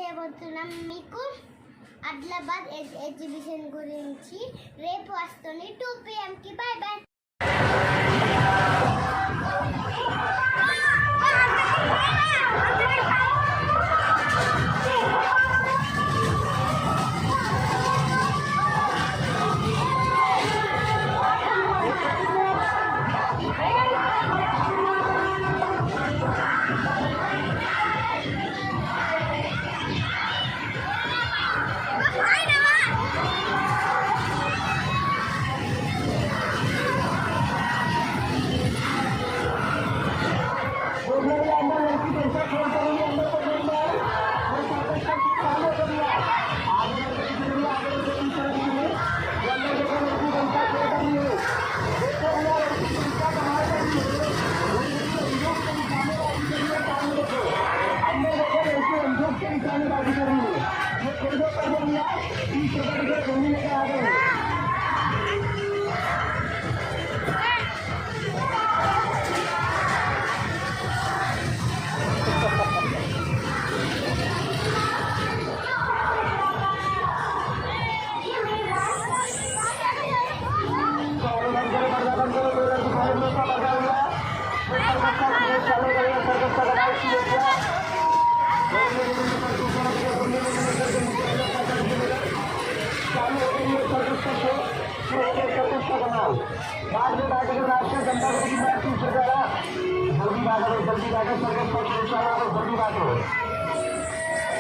చేయబోతున్నాం మీకు ఆదిలాబాద్ ఎగ్జిబిషన్ గురించి. రేపు వస్తుంది 2 PM కి. Bye bye. Rashtriya Janata party द्वारा जल्दी बागो सर्विस को जल्दी बागो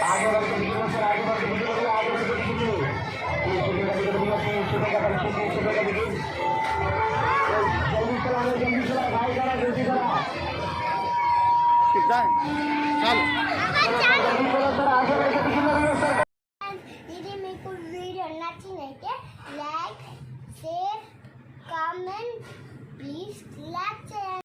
आगे बढ़ के सर आगे बढ़ के आगे बढ़ के जल्दी चला भाई करा जल्दी करा कितना चल जल्दी करो सर आगे बढ़ के सर. दीदी మీకు వీడియో నచ్చినైతే like share comment please like